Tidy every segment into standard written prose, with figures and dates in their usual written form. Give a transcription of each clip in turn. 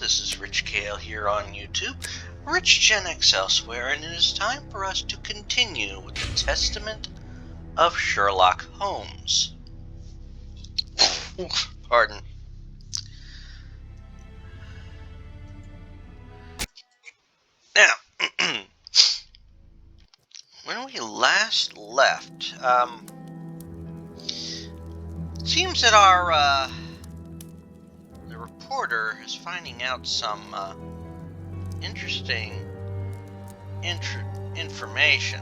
this is Rich Kale here on YouTube, Rich Gen X elsewhere, and it is time for us to continue with the Testament of Sherlock Holmes. Pardon. Now, when we last left, it seems that our, the reporter is finding out some, interesting information.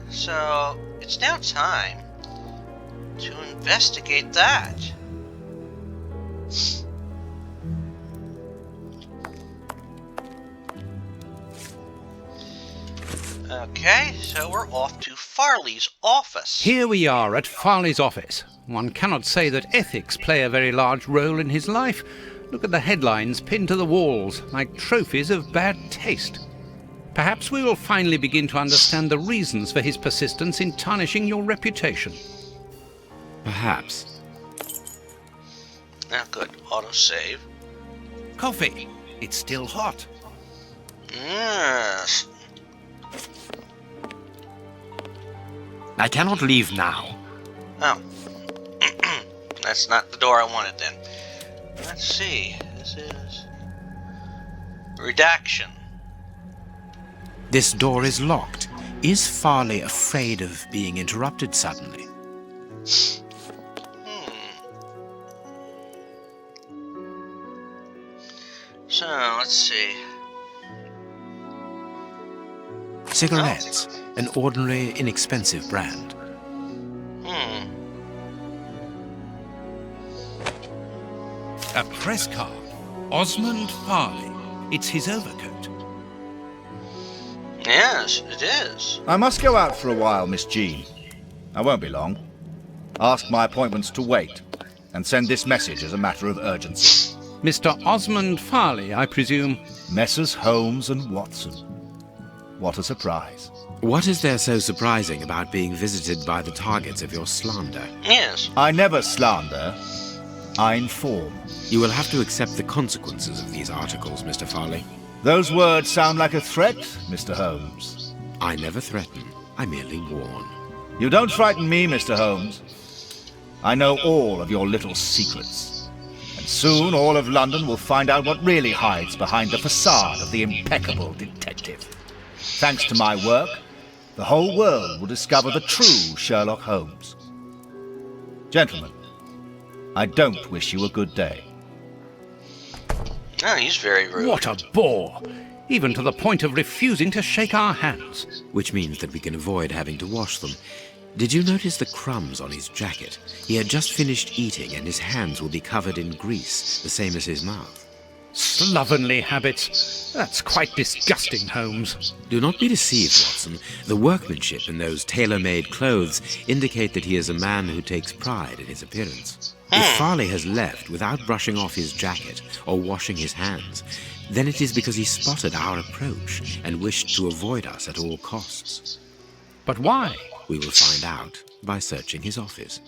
So, it's now time to investigate that. Okay, so we're off to Farley's office. Here we are at Farley's office. One cannot say that ethics play a very large role in his life. Look at the headlines pinned to the walls, like trophies of bad taste. Perhaps we will finally begin to understand the reasons for his persistence in tarnishing your reputation. Perhaps. Now, good. Autosave. Coffee. It's still hot. Yes. I cannot leave now. Oh. That's not the door I wanted then. Let's see. This is redaction. This door is locked. Is Farley afraid of being interrupted suddenly? So, let's see. Cigarettes, an ordinary, inexpensive brand. A press card. Osmond Farley. It's his overcoat. Yes, it is. I must go out for a while, Miss Jean. I won't be long. Ask my appointments to wait, and send this message as a matter of urgency. Mr. Osmond Farley, I presume. Messrs. Holmes and Watson. What a surprise. What is there so surprising about being visited by the targets of your slander? Yes. I never slander. I inform. You will have to accept the consequences of these articles, Mr. Farley. Those words sound like a threat, Mr. Holmes. I never threaten. I merely warn. You don't frighten me, Mr. Holmes. I know all of your little secrets. And soon all of London will find out what really hides behind the facade of the impeccable detective. Thanks to my work, the whole world will discover the true Sherlock Holmes. Gentlemen, I don't wish you a good day. Oh, he's very rude. What a bore! Even to the point of refusing to shake our hands. Which means that we can avoid having to wash them. Did you notice the crumbs on his jacket? He had just finished eating and his hands will be covered in grease, the same as his mouth. Slovenly habits. That's quite disgusting, Holmes. Do not be deceived, Watson. The workmanship in those tailor-made clothes indicate that he is a man who takes pride in his appearance. If Farley has left without brushing off his jacket or washing his hands, then it is because he spotted our approach and wished to avoid us at all costs. But why? We will find out by searching his office.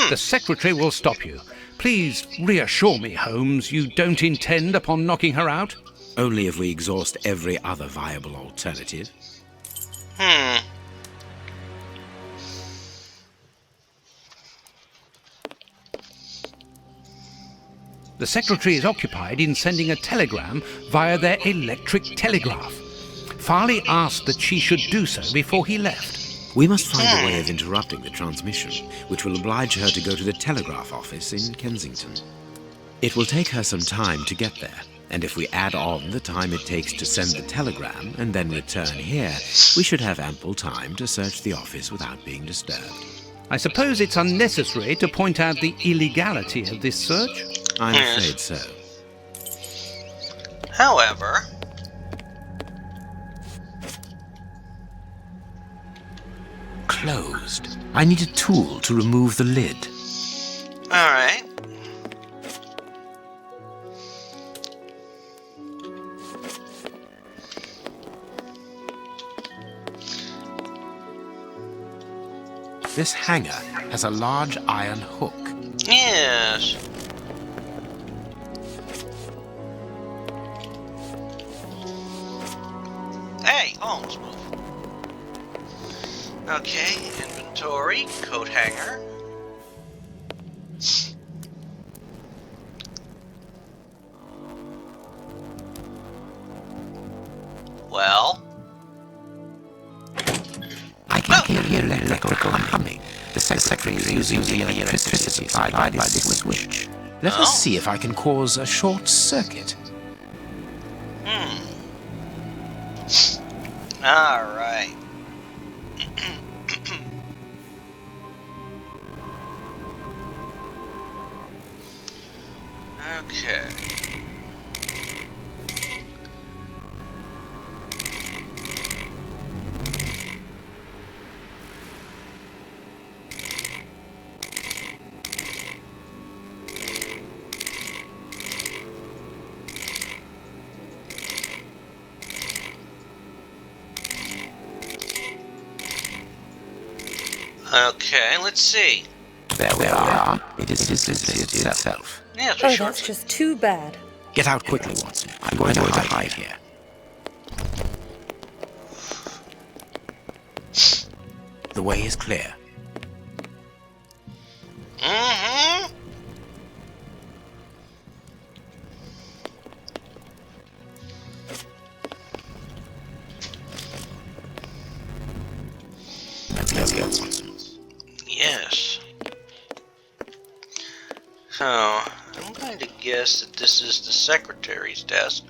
The secretary will stop you. Please reassure me, Holmes, you don't intend upon knocking her out? Only if we exhaust every other viable alternative. The secretary is occupied in sending a telegram via their electric telegraph. Farley asked that she should do so before he left. We must find a way of interrupting the transmission, which will oblige her to go to the telegraph office in Kensington. It will take her some time to get there, and if we add on the time it takes to send the telegram and then return here, we should have ample time to search the office without being disturbed. I suppose it's unnecessary to point out the illegality of this search? I'm afraid so. However, Closed. I need a tool to remove the lid. alright. This hanger has a large iron hook. Yes. Holmes move. Okay, inventory, coat hanger. Well, I can hear electrical humming. The secretary is using the electricity supplied by this switch. Let us see if I can cause a short circuit. All right. Okay. Okay, let's see. There we are. It is itself. Yeah, Oh, sure. that's just too bad. Get out quickly, Watson. I'm going to hide here. The way is clear. Mm-hmm. Let's go, Watson. Yes. So, I'm going to guess that this is the secretary's desk.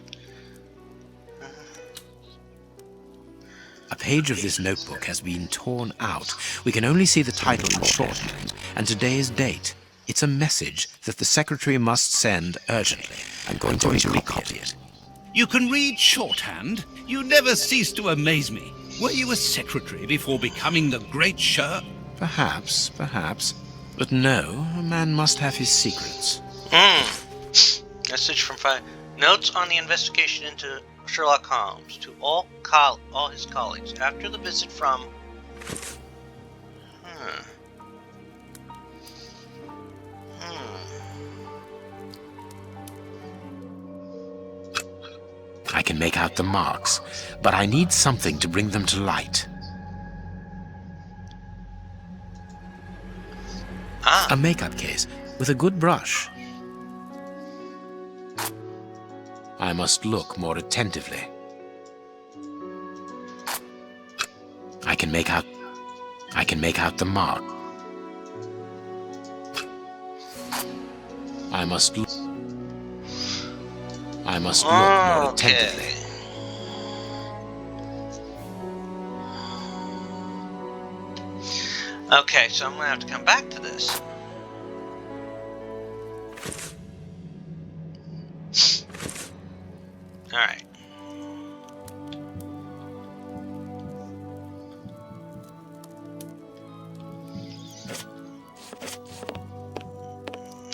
A page of this notebook has been torn out. We can only see the title in shorthand and today's date. It's a message that the secretary must send urgently. I'm going to recopy it. You can read shorthand? You never cease to amaze me. Were you a secretary before becoming the great Sher? Perhaps. But no, a man must have his secrets. Message from Notes on the investigation into Sherlock Holmes to all his colleagues after the visit from. I can make out the marks, but I need something to bring them to light. A makeup case with a good brush. I must look more attentively. I can make out the mark. I must look more attentively. Okay, so I'm gonna have to come back to this. All right.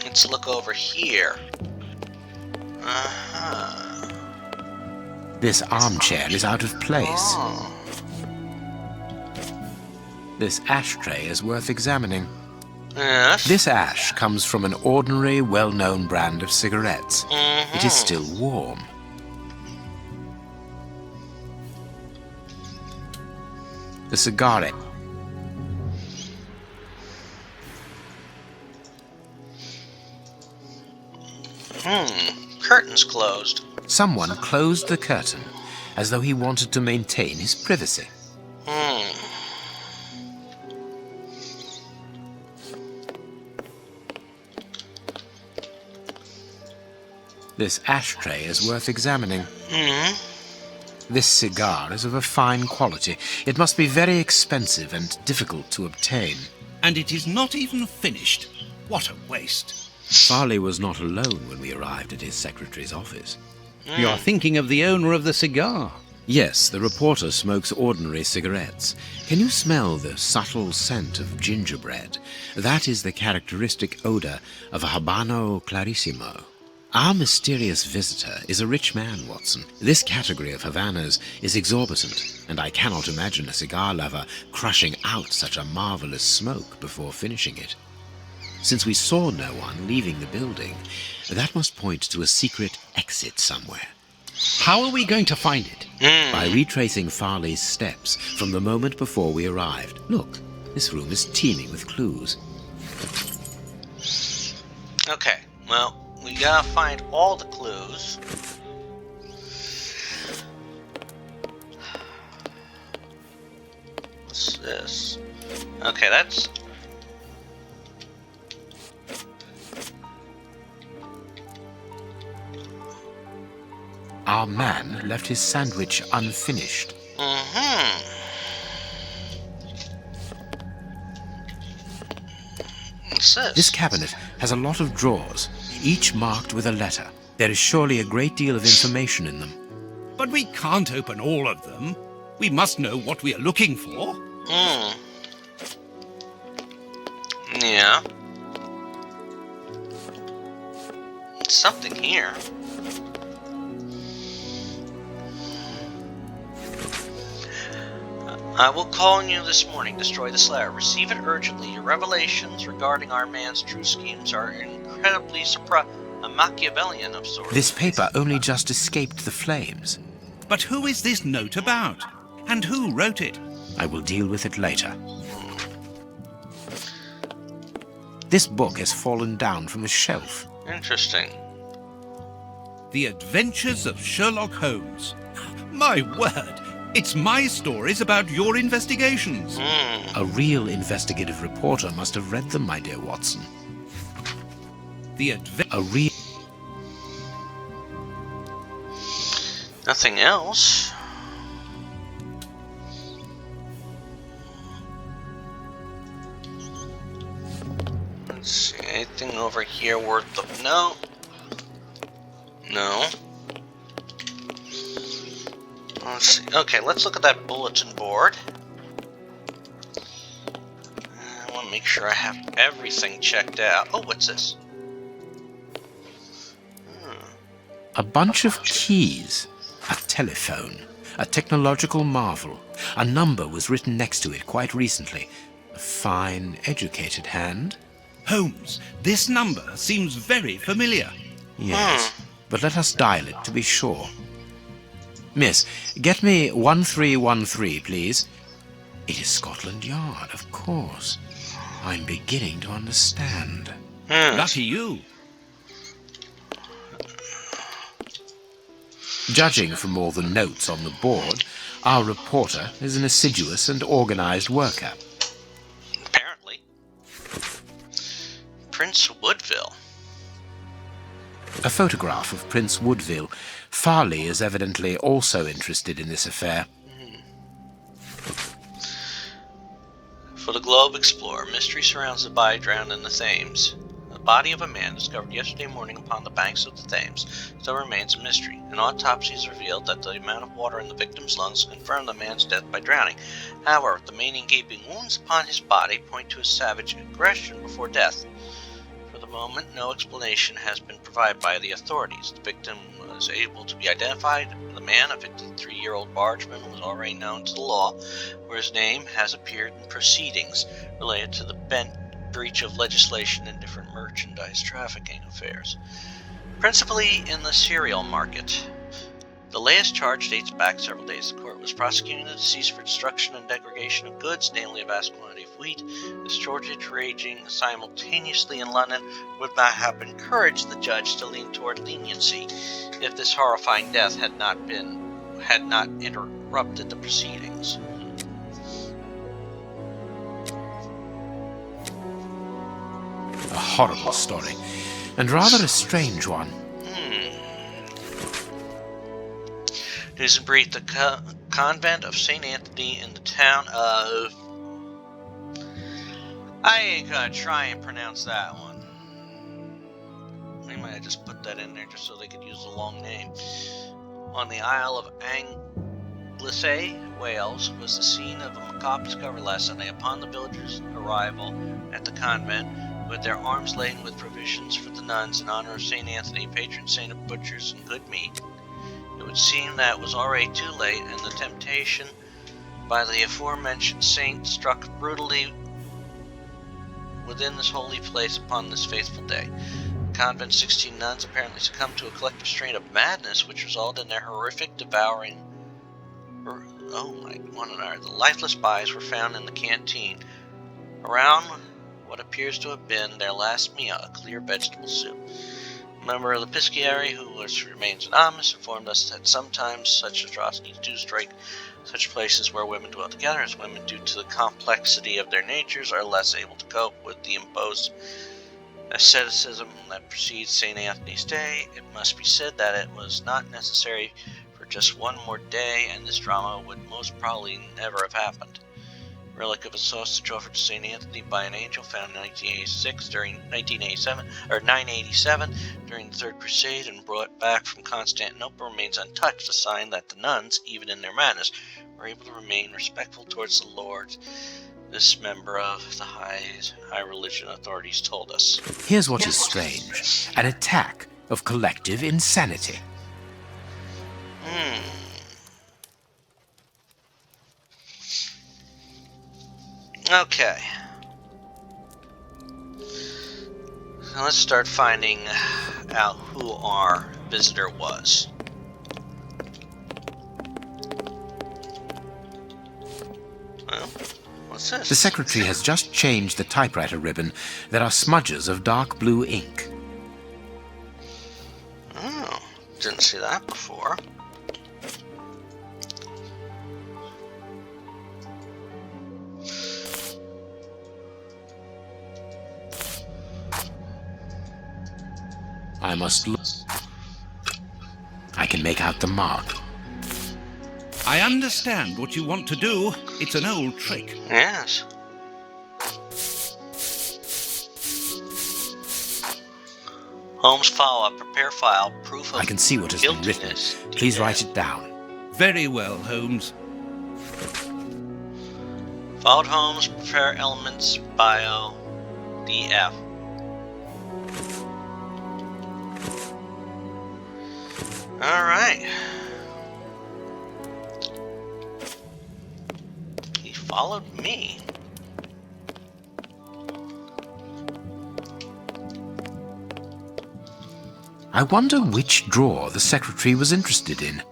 Let's look over here. This armchair is out of place. This ashtray is worth examining. Yes. This ash comes from an ordinary, well-known brand of cigarettes. It is still warm. The cigarette. Curtains closed. Someone closed the curtain as though he wanted to maintain his privacy. This ashtray is worth examining. This cigar is of a fine quality. It must be very expensive and difficult to obtain. And it is not even finished. What a waste. Farley was not alone when we arrived at his secretary's office. You're thinking of the owner of the cigar. Yes, the reporter smokes ordinary cigarettes. Can you smell the subtle scent of gingerbread? That is the characteristic odor of a Habano Clarissimo. Our mysterious visitor is a rich man, Watson. This category of Havanas is exorbitant, and I cannot imagine a cigar lover crushing out such a marvelous smoke before finishing it. Since we saw no one leaving the building, that must point to a secret exit somewhere. How are we going to find it? By retracing Farley's steps from the moment before we arrived. Look, this room is teeming with clues. Okay, well, we gotta find all the clues. What's this? Okay, that's... Our man left his sandwich unfinished. What's this? This cabinet has a lot of drawers, each marked with a letter. There is surely a great deal of information in them. But we can't open all of them. We must know what we are looking for. Yeah. Something here. I will call on you this morning. Destroy this letter. Receive it urgently. Your revelations regarding our man's true schemes are incredibly Machiavellian of sorts. This paper only just escaped the flames. But who is this note about? And who wrote it? I will deal with it later. This book has fallen down from the shelf. Interesting. The Adventures of Sherlock Holmes. My word! It's my stories about your investigations. A real investigative reporter must have read them, my dear Watson. Nothing else. Let's see, anything over here worth the... No. No. Let's see. Okay, let's look at that bulletin board. I want to make sure I have everything checked out. Oh, what's this? A bunch of keys. A telephone. A technological marvel. A number was written next to it quite recently. A fine, educated hand. Holmes, this number seems very familiar. Yes, but let us dial it to be sure. Miss, get me 1313, please. It is Scotland Yard, of course. I'm beginning to understand. Lucky you. Judging from all the notes on the board, our reporter is an assiduous and organized worker. Apparently. Prince Woodville. A photograph of Prince Woodville. Farley is evidently also interested in this affair. For the Globe Explorer, mystery surrounds the body drowned in the Thames. The body of a man discovered yesterday morning upon the banks of the Thames still remains a mystery. An autopsy has revealed that the amount of water in the victim's lungs confirmed the man's death by drowning. However, the many gaping wounds upon his body point to a savage aggression before death. For the moment, no explanation has been provided by the authorities. The victim was able to be identified. The man, a 53-year-old bargeman, was already known to the law, where his name has appeared in proceedings related to the breach of legislation in different merchandise trafficking affairs, principally in the cereal market. The latest charge dates back several days. The court was prosecuting the deceased for destruction and degradation of goods, namely a vast quantity of wheat. This shortage raging simultaneously in London would not have encouraged the judge to lean toward leniency if this horrifying death had not interrupted the proceedings. A horrible story, and rather a strange one. News and brief: the convent of St. Anthony in the town of... I ain't gonna try and pronounce that one. They might have just put that in there just so they could use the long name. On the Isle of Anglesey, Wales, was the scene of a macabre discovery last Sunday. Upon the villagers' arrival at the convent, with their arms laden with provisions for the nuns in honor of St. Anthony, patron saint of butchers and good meat, it would seem that it was already too late, and the temptation by the aforementioned saint struck brutally within this holy place upon this faithful day. convent's 16 nuns apparently succumbed to a collective strain of madness, which resulted in their horrific devouring. The lifeless bodies were found in the canteen around what appears to have been their last meal, a clear vegetable soup. A member of the Pisciary, who remains anonymous, informed us that sometimes such atrocities do strike such places where women dwell together, as women, due to the complexity of their natures, are less able to cope with the imposed asceticism that precedes St. Anthony's Day. It must be said that it was not necessary for just one more day, and this drama would most probably never have happened. A relic of a sausage offered to St. Anthony by an angel found in 987 during the Third Crusade and brought back from Constantinople remains untouched, a sign that the nuns, even in their madness, were able to remain respectful towards the Lord. This member of the high religion authorities told us. Here's what is strange. An attack of collective insanity. Okay. So let's start finding out who our visitor was. Well, what's this? The secretary has just changed the typewriter ribbon. There are smudges of dark blue ink. Oh, didn't see that before. I must look. I can make out the mark. I understand what you want to do. It's an old trick. Yes. Holmes follow-up. Prepare file. Proof of I can see what has been written. guiltiness. Please DF. write it down. Very well, Holmes. Followed Holmes. Prepare elements. Bio. DF. Alright. He followed me. I wonder which drawer the secretary was interested in.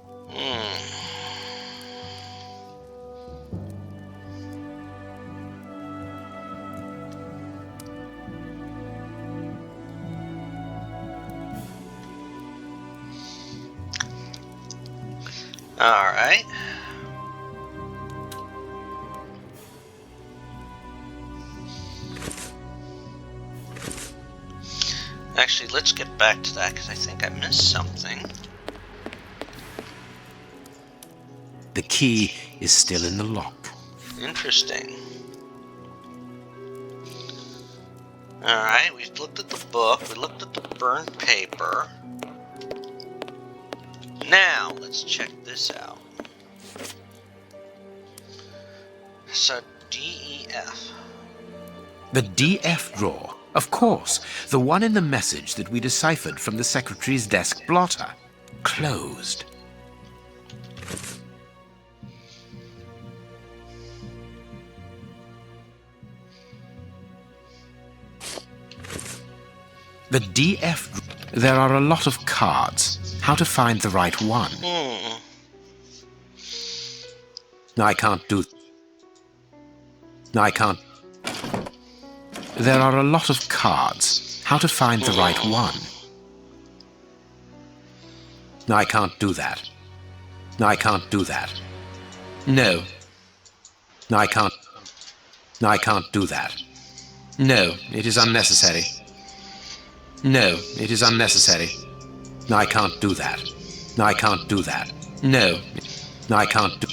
Alright. Actually, let's get back to that because I think I missed something. The key is still in the lock. Interesting. Alright, we've looked at the book, we looked at the burned paper. Now, let's check this out. So, DEF. The DF drawer. Of course, the one in the message that we deciphered from the secretary's desk blotter. Closed. The DF. There are a lot of cards. How to find the right one? I can't do. I can't. There are a lot of cards. How to find the right one? I can't do that. I can't do that. No. I can't. I can't do that. No, it is unnecessary. No, it is unnecessary. I can't do that. I can't do that. No, I can't do.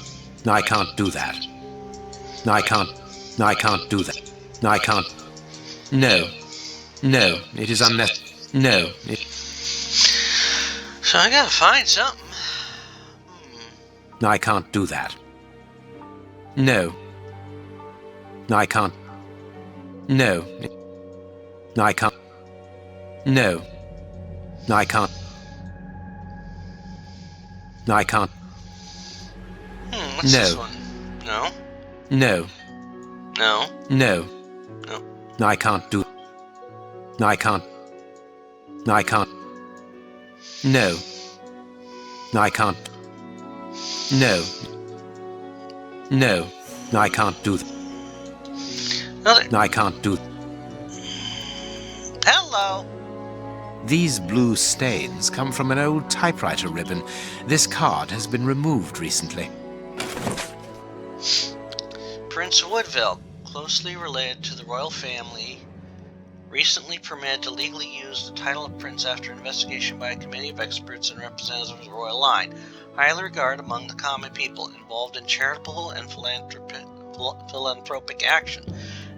I can't do that. I can't. I can't do that. I can't. No, no, it is unnecessary. No. So I gotta find something. I can't do that. No. I can't. No. I can't. No. I can't. I can't. What's No. this one? No? No. No? No. No. I can't do. I can't. I can't. No. I can't. No. No. I can't do that. I can't do. Hello. These blue stains come from an old typewriter ribbon. This card has been removed recently. Prince Woodville, closely related to the royal family, recently permitted to legally use the title of prince after investigation by a committee of experts and representatives of the royal line. Highly regarded among the common people, involved in charitable and philanthropic action.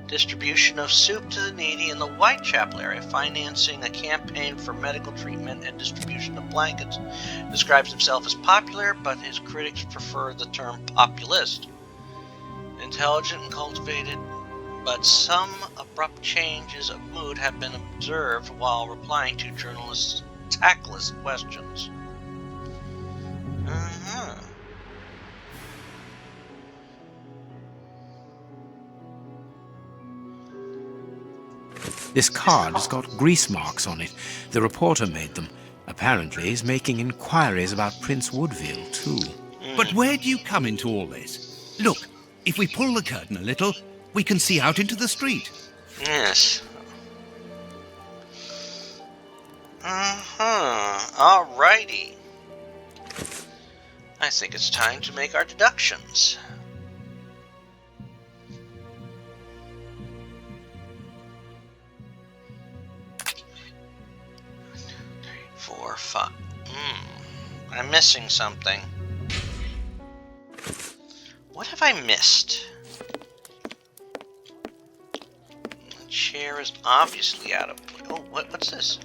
Distribution of soup to the needy in the Whitechapel area, financing a campaign for medical treatment and distribution of blankets. Describes himself as popular, but his critics prefer the term populist. Intelligent and cultivated, but some abrupt changes of mood have been observed while replying to journalists' tactless questions. This card has got grease marks on it. The reporter made them. Apparently he's making inquiries about Prince Woodville, too. But where do you come into all this? Look, if we pull the curtain a little, we can see out into the street. Yes. Alrighty. I think it's time to make our deductions. 4, 5. I'm missing something. What have I missed? The chair is obviously out of place. Oh, what's this?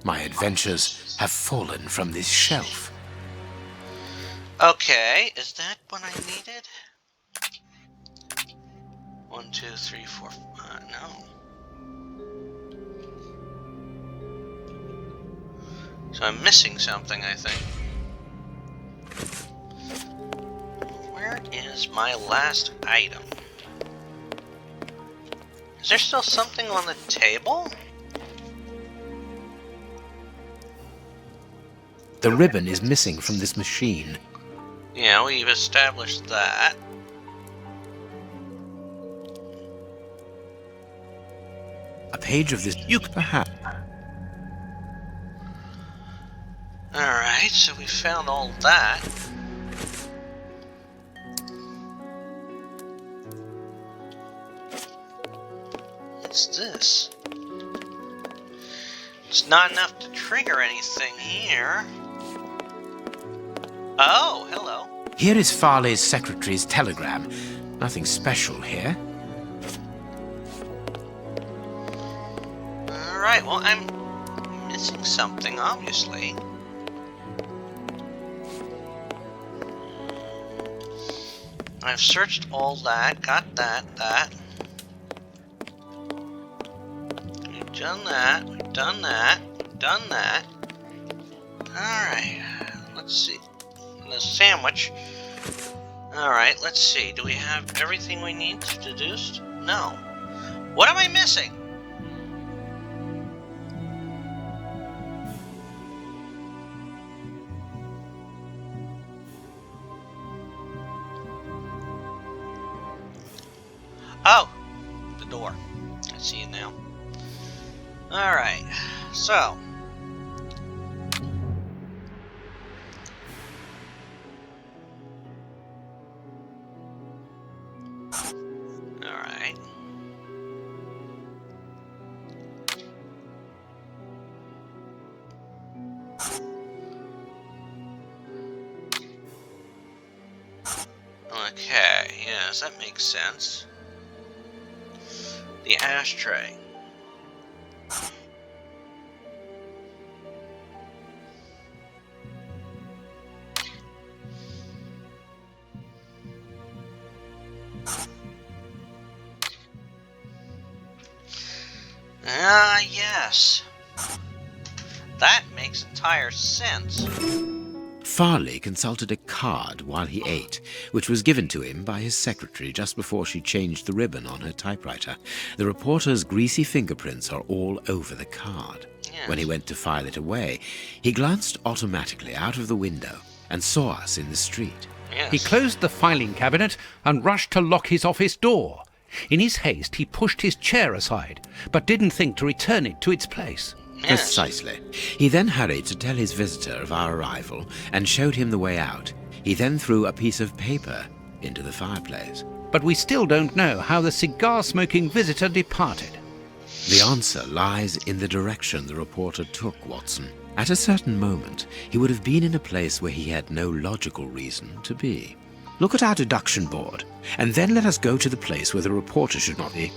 My adventures have fallen from this shelf. Okay, is that what I needed? 1, 2, 3, 4, 5. No. So I'm missing something, I think. Where is my last item? Is there still something on the table? The ribbon is missing from this machine. Yeah, we've established that. A page of this, you perhaps. Alright, so we found all that. What's this? It's not enough to trigger anything here. Oh, hello. Here is Farley's secretary's telegram. Nothing special here. Alright, well, I'm missing something, obviously. I've searched all that, got that. We've done that, we've done that, we've done that. Alright, let's see. The sandwich. Alright, let's see. Do we have everything we need to deduce? No. What am I missing? Oh, the door. I see it now. Alright, so. Alright. Okay, yes, that makes sense. The ashtray. Ah, yes. That makes entire sense. Farley consulted a card while he ate, which was given to him by his secretary just before she changed the ribbon on her typewriter. The reporter's greasy fingerprints are all over the card. Yes. When he went to file it away, he glanced automatically out of the window and saw us in the street. Yes. He closed the filing cabinet and rushed to lock his office door. In his haste, he pushed his chair aside, but didn't think to return it to its place. Yes. Precisely. He then hurried to tell his visitor of our arrival and showed him the way out. He then threw a piece of paper into the fireplace. But we still don't know how the cigar-smoking visitor departed. The answer lies in the direction the reporter took, Watson. At a certain moment, he would have been in a place where he had no logical reason to be. Look at our deduction board, and then let us go to the place where the reporter should not be.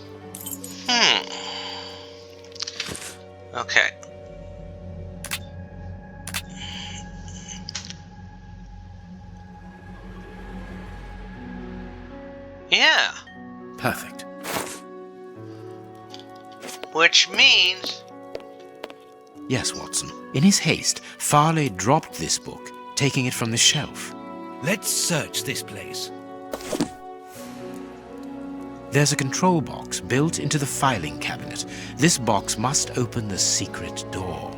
Okay. Yeah. Perfect. Which means... Yes, Watson. In his haste, Farley dropped this book, taking it from the shelf. Let's search this place. There's a control box built into the filing cabinet. This box must open the secret door.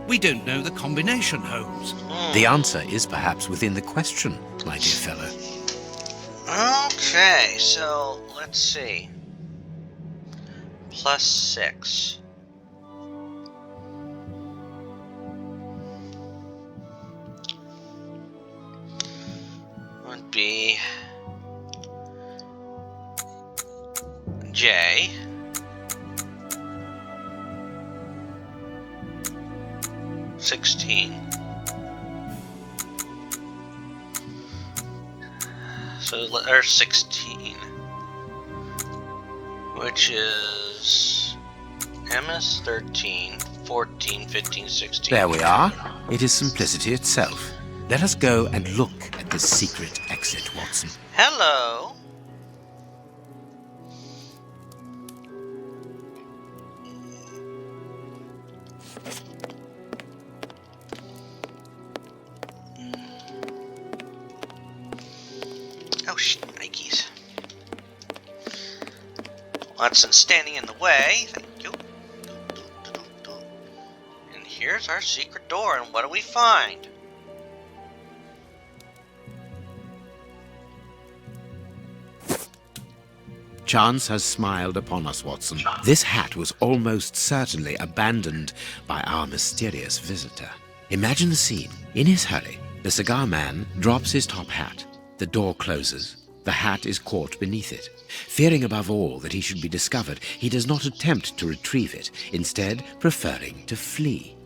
We don't know the combination, Holmes. The answer is perhaps within the question, my dear fellow. Okay, so let's see. +6. Would be J. $16. So there's 16, which is MS 13, 14, 15, 16. There we are. It is simplicity itself. Let us go and look at this secret exit, Watson. Hello. Oh, Nikes. Watson standing in the way. Thank you. And here's our secret door, and what do we find? Chance has smiled upon us, Watson. This hat was almost certainly abandoned by our mysterious visitor. Imagine the scene. In his hurry, the cigar man drops his top hat. The door closes. The hat is caught beneath it. Fearing above all that he should be discovered, he does not attempt to retrieve it, instead preferring to flee.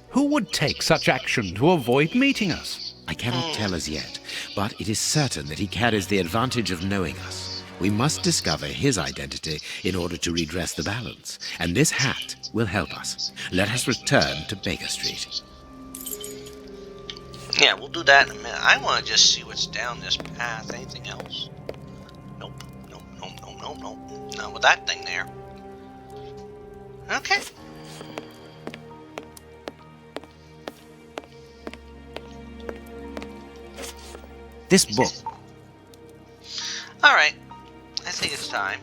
Who would take such action to avoid meeting us? I cannot tell as yet, but it is certain that he carries the advantage of knowing us. We must discover his identity in order to redress the balance, and this hat will help us. Let us return to Baker Street. Yeah, we'll do that in a minute. I want to just see what's down this path. Anything else? Nope. Nope. Nope. Nope. Nope. Nope. Not with that thing there. Okay. This book. All right. I think it's time.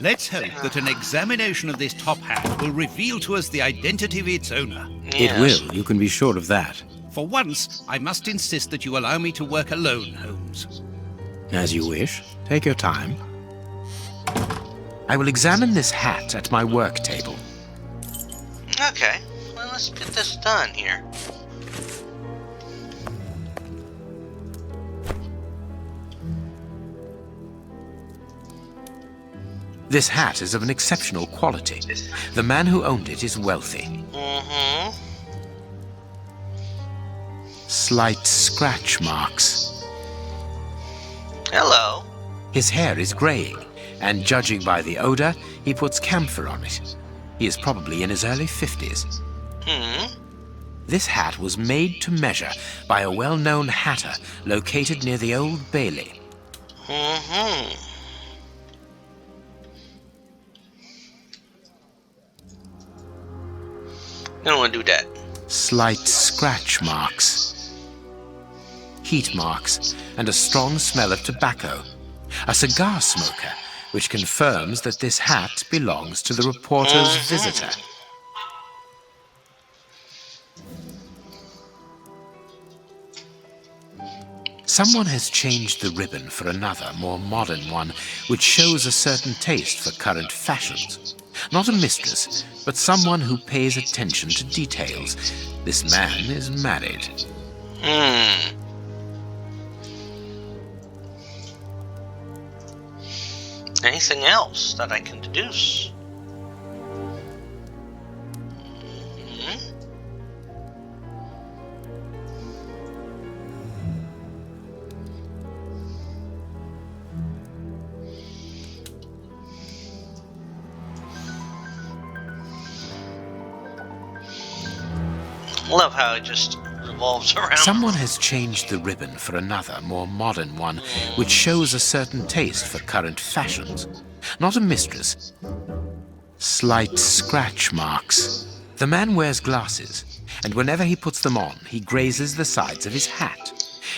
Let's hope that an examination of this top hat will reveal to us the identity of its owner. It will, you can be sure of that. For once, I must insist that you allow me to work alone, Holmes. As you wish. Take your time. I will examine this hat at my work table. Okay. Well, let's get this done here. This hat is of an exceptional quality. The man who owned it is wealthy. Mm-hmm. Slight scratch marks. Hello. His hair is graying, and judging by the odor, he puts camphor on it. He is probably in his early 50s. Hmm. This hat was made to measure by a well-known hatter located near the Old Bailey. Mm-hmm. I don't want to do that. Slight scratch marks, heat marks, and a strong smell of tobacco. A cigar smoker, which confirms that this hat belongs to the reporter's visitor. Someone has changed the ribbon for another, more modern one, which shows a certain taste for current fashions. Not a mistress, but someone who pays attention to details. This man is married. Anything else that I can deduce? Love how it just revolves around. Someone has changed the ribbon for another, more modern one, which shows a certain taste for current fashions. Not a mistress. Slight scratch marks. The man wears glasses, and whenever he puts them on, he grazes the sides of his hat.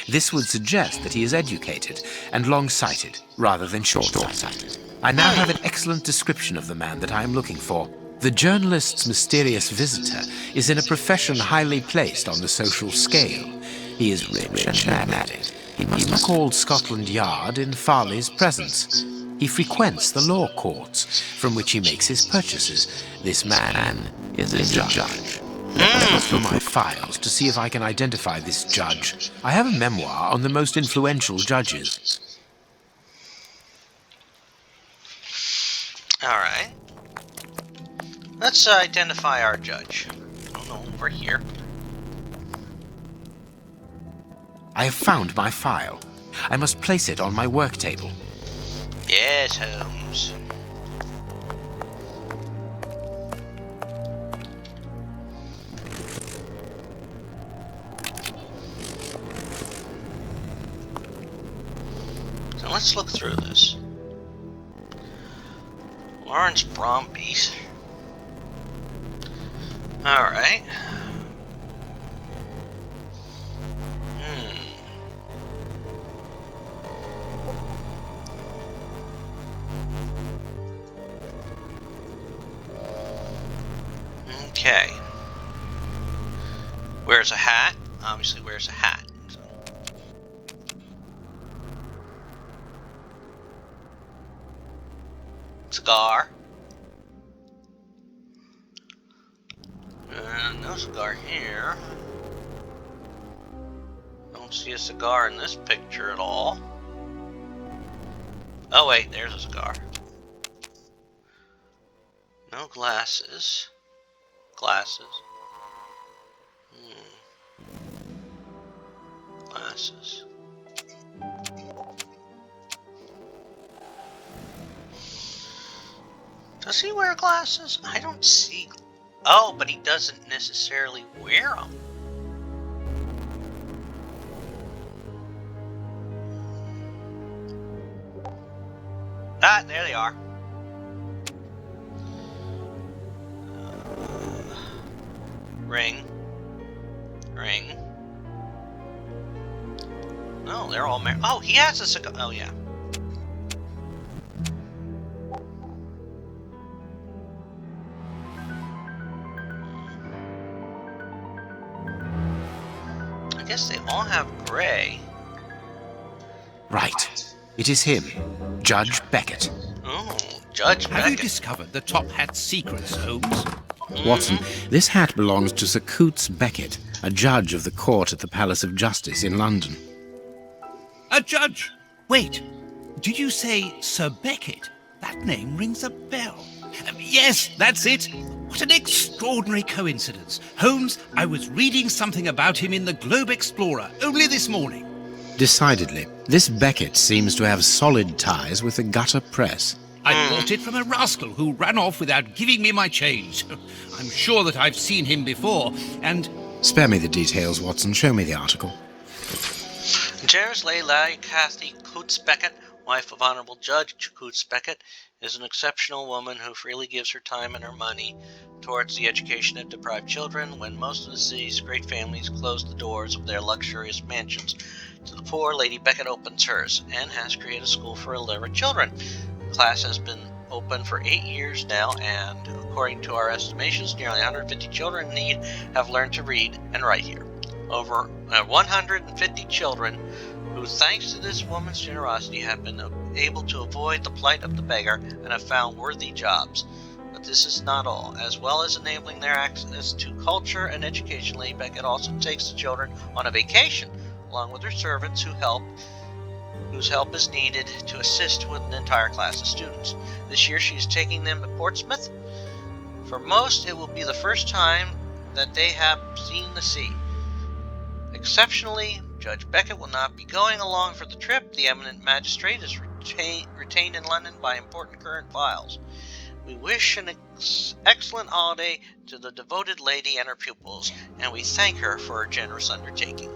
This would suggest that he is educated and long-sighted, rather than short-sighted. I now have an excellent description of the man that I am looking for. The journalist's mysterious visitor is in a profession highly placed on the social scale. He is rich and married. He must have called Scotland Yard in Farley's presence. He frequents the law courts, from which he makes his purchases. This man is a judge. Let me look through my files to see if I can identify this judge. I have a memoir on the most influential judges. All right. Let's identify our judge. Oh no, over here. I have found my file. I must place it on my work table. Yes, Holmes. So let's look through this. Lawrence Bromby's. Alright. Okay. Wears a hat. Obviously wears a hat. So. Cigar. No cigar here. Don't see a cigar in this picture at all. Oh wait, there's a cigar. No glasses. Glasses. Glasses. Does he wear glasses? I don't see. Oh, but he doesn't necessarily wear them. Ah, there they are. Ring. Ring. No, they're all married. Oh, he has a cigar. Oh, yeah. I guess they all have gray. Right. It is him, Judge Beckett. Oh, Judge Beckett. Have you discovered the top hat's secrets, Holmes? Watson, this hat belongs to Sir Coutts Beckett, a judge of the court at the Palace of Justice in London. A judge? Wait, did you say Sir Beckett? That name rings a bell. Yes, that's it. What an extraordinary coincidence. Holmes, I was reading something about him in the Globe Explorer only this morning. Decidedly, this Beckett seems to have solid ties with the gutter press. I bought it from a rascal who ran off without giving me my change. I'm sure that I've seen him before, and... Spare me the details, Watson. Show me the article. Jairus Leigh Cathy Coutts Beckett, wife of Honorable Judge Coutts Beckett, is an exceptional woman who freely gives her time and her money towards the education of deprived children when most of the city's great families close the doors of their luxurious mansions. To the poor, Lady Beckett opens hers and has created a school for illiterate children. The class has been open for 8 years now, and according to our estimations, nearly 150 children in need have learned to read and write here. Over 150 children who, thanks to this woman's generosity, have been able to avoid the plight of the beggar and have found worthy jobs. But this is not all. As well as enabling their access to culture and education, Lady Beckett also takes the children on a vacation, along with her servants whose help is needed to assist with an entire class of students. This year she is taking them to Portsmouth. For most, it will be the first time that they have seen the sea. Exceptionally, Judge Beckett will not be going along for the trip. The eminent magistrate is retained in London by important current files. We wish an excellent holiday to the devoted lady and her pupils, and we thank her for her generous undertaking.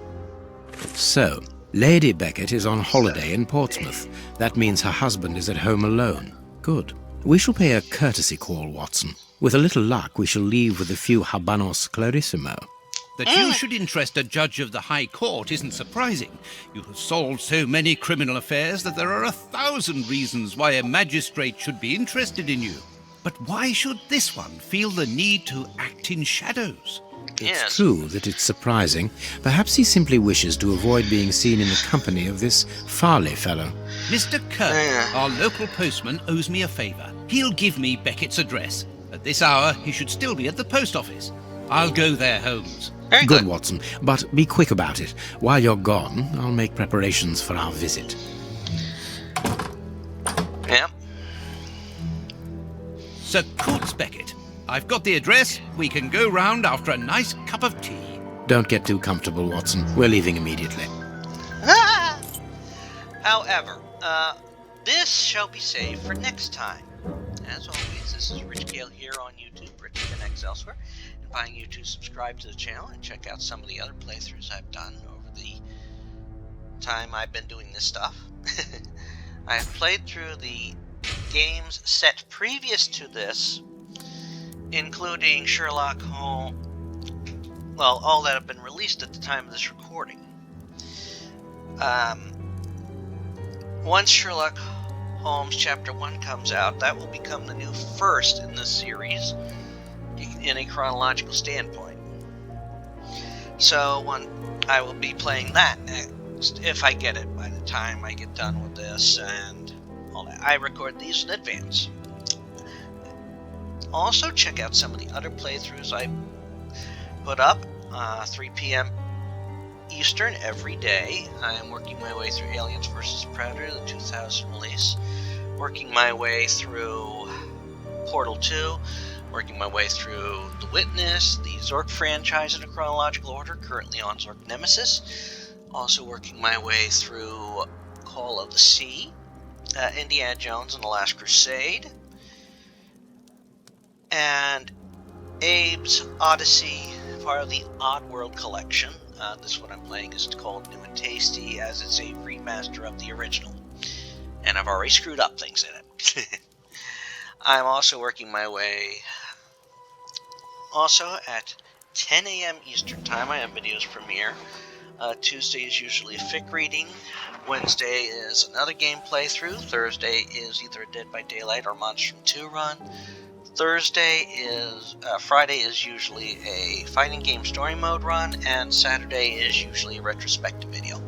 So, Lady Beckett is on holiday in Portsmouth. That means her husband is at home alone. Good. We shall pay a courtesy call, Watson. With a little luck, we shall leave with a few habanos clarissimo. That you should interest a judge of the High Court isn't surprising. You have solved so many criminal affairs that there are 1,000 reasons why a magistrate should be interested in you. But why should this one feel the need to act in shadows? It's true that it's surprising. Perhaps he simply wishes to avoid being seen in the company of this Farley fellow. Mr. Kirk, our local postman, owes me a favour. He'll give me Beckett's address. At this hour, he should still be at the post office. I'll go there, Holmes. Very Good, Watson, but be quick about it. While you're gone, I'll make preparations for our visit. Yeah. Sir Coutts Beckett, I've got the address. We can go round after a nice cup of tea. Don't get too comfortable, Watson. We're leaving immediately. However, this shall be saved for next time. As always, this is Rich Gale here on YouTube, Rich and X Elsewhere, inviting you to subscribe to the channel and check out some of the other playthroughs I've done over the time I've been doing this stuff. I've played through the games set previous to this, including Sherlock Holmes, well, all that have been released at the time of this recording. Once Sherlock Holmes Chapter 1 comes out, that will become the new first in this series in a chronological standpoint. So I will be playing that next, if I get it by the time I get done with this and all that. I record these in advance. Also, check out some of the other playthroughs I put up, 3 p.m. Eastern every day. I am working my way through Aliens vs. Predator, the 2000 release, working my way through Portal 2, working my way through The Witness, the Zork franchise in a chronological order, currently on Zork Nemesis, also working my way through Call of the Sea, Indiana Jones and the Last Crusade, and Abe's Odyssey, part of the Oddworld collection. This one I'm playing is called New and Tasty, as it's a remaster of the original. And I've already screwed up things in it. I'm also working my way... Also, at 10 a.m. Eastern Time, I have videos premiere. Tuesday is usually a fic reading. Wednesday is another game playthrough. Thursday is either a Dead by Daylight or Monstrum 2 run. Friday is usually a fighting game story mode run, and Saturday is usually a retrospective video.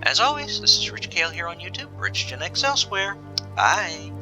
As always, this is Rich Gale here on YouTube, Rich Gen X Elsewhere. Bye!